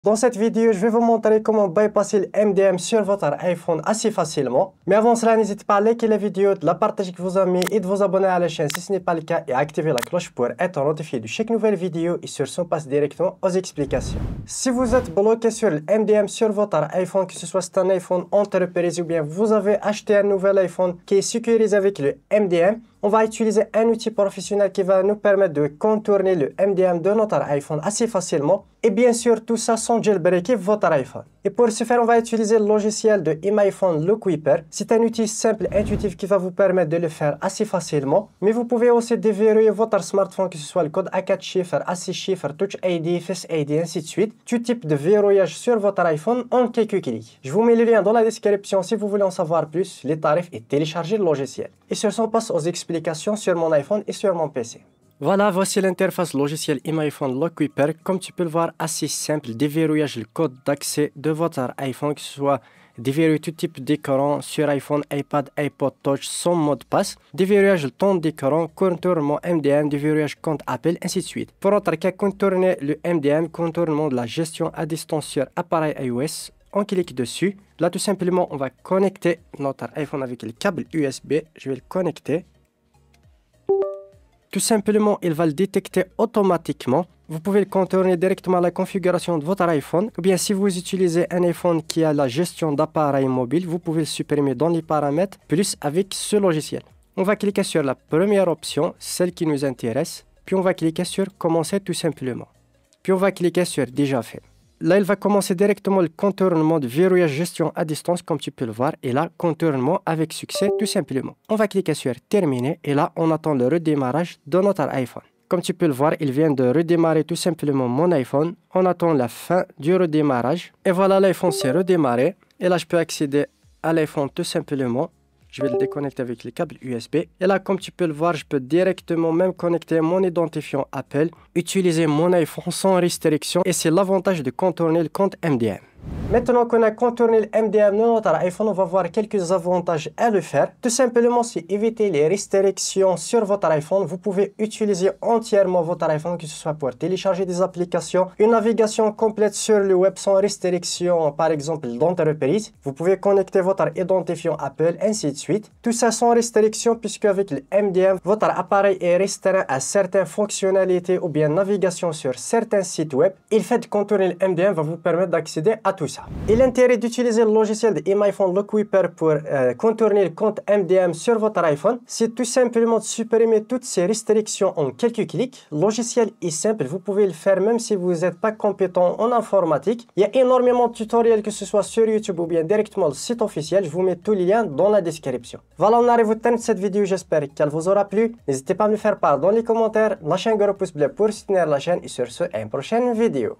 Dans cette vidéo, je vais vous montrer comment bypasser le MDM sur votre iPhone assez facilement. Mais avant cela, n'hésitez pas à liker la vidéo, de la partager avec vos amis et de vous abonner à la chaîne si ce n'est pas le cas et à activer la cloche pour être notifié de chaque nouvelle vidéo et sur ce, on passe directement aux explications. Si vous êtes bloqué sur le MDM sur votre iPhone, que ce soit c'est un iPhone entreprise ou bien vous avez acheté un nouvel iPhone qui est sécurisé avec le MDM, on va utiliser un outil professionnel qui va nous permettre de contourner le MDM de notre iPhone assez facilement. Et bien sûr, tout ça sans jailbreaker votre iPhone. Et pour ce faire, on va utiliser le logiciel de iMyPhone Lockkeeper. C'est un outil simple et intuitif qui va vous permettre de le faire assez facilement. Mais vous pouvez aussi déverrouiller votre smartphone, que ce soit le code à 4 chiffres, à 6 chiffres, Touch ID, Face ID, ainsi de suite. Tout type de verrouillage sur votre iPhone en quelques clics. Je vous mets le lien dans la description si vous voulez en savoir plus, les tarifs et télécharger le logiciel. Et sur ce, on passe aux explications sur mon iPhone et sur mon PC. Voilà, voici l'interface logiciel iMyPhone Lockkeeper. Comme tu peux le voir, assez simple. Déverrouillage le code d'accès de votre iPhone, que ce soit déverrouiller tout type d'écran sur iPhone, iPad, iPod Touch sans mot de passe. Déverrouillage le temps d'écran, contournement MDM, déverrouillage compte Apple, ainsi de suite. Pour notre cas, contourner le MDM, contournement de la gestion à distance sur appareil iOS. On clique dessus. Là, tout simplement, on va connecter notre iPhone avec le câble USB. Je vais le connecter. Tout simplement, il va le détecter automatiquement. Vous pouvez le contourner directement à la configuration de votre iPhone. Ou bien, si vous utilisez un iPhone qui a la gestion d'appareil mobile, vous pouvez le supprimer dans les paramètres, plus avec ce logiciel. On va cliquer sur la première option, celle qui nous intéresse. Puis, on va cliquer sur Commencer tout simplement. Puis, on va cliquer sur Déjà fait. Là, il va commencer directement le contournement de verrouillage gestion à distance, comme tu peux le voir. Et là, contournement avec succès, tout simplement. On va cliquer sur Terminer. Et là, on attend le redémarrage de notre iPhone. Comme tu peux le voir, il vient de redémarrer tout simplement mon iPhone. On attend la fin du redémarrage. Et voilà, l'iPhone s'est redémarré. Et là, je peux accéder à l'iPhone tout simplement. Je vais le déconnecter avec le câble USB. Et là, comme tu peux le voir, je peux directement même connecter mon identifiant Apple, utiliser mon iPhone sans restriction. Et c'est l'avantage de contourner le compte MDM. Maintenant qu'on a contourné le MDM de notre iPhone, on va voir quelques avantages à le faire. Tout simplement, c'est éviter les restrictions sur votre iPhone. Vous pouvez utiliser entièrement votre iPhone, que ce soit pour télécharger des applications, une navigation complète sur le web sans restriction, par exemple d'entreprise. Vous pouvez connecter votre identifiant Apple, ainsi de suite. Tout ça sans restriction, puisque avec le MDM, votre appareil est restreint à certaines fonctionnalités ou bien navigation sur certains sites web. Et le fait de contourner le MDM va vous permettre d'accéder à tout ça. Et l'intérêt d'utiliser le logiciel de iMyPhone Lockkeeper pour contourner le compte MDM sur votre iPhone, c'est tout simplement de supprimer toutes ces restrictions en quelques clics. Le logiciel est simple, vous pouvez le faire même si vous n'êtes pas compétent en informatique. Il y a énormément de tutoriels, que ce soit sur YouTube ou bien directement le site officiel. Je vous mets tous les liens dans la description. Voilà, on arrive au terme de cette vidéo. J'espère qu'elle vous aura plu. N'hésitez pas à me faire part dans les commentaires. Lâchez un gros pouce bleu pour soutenir la chaîne et sur ce, à une prochaine vidéo.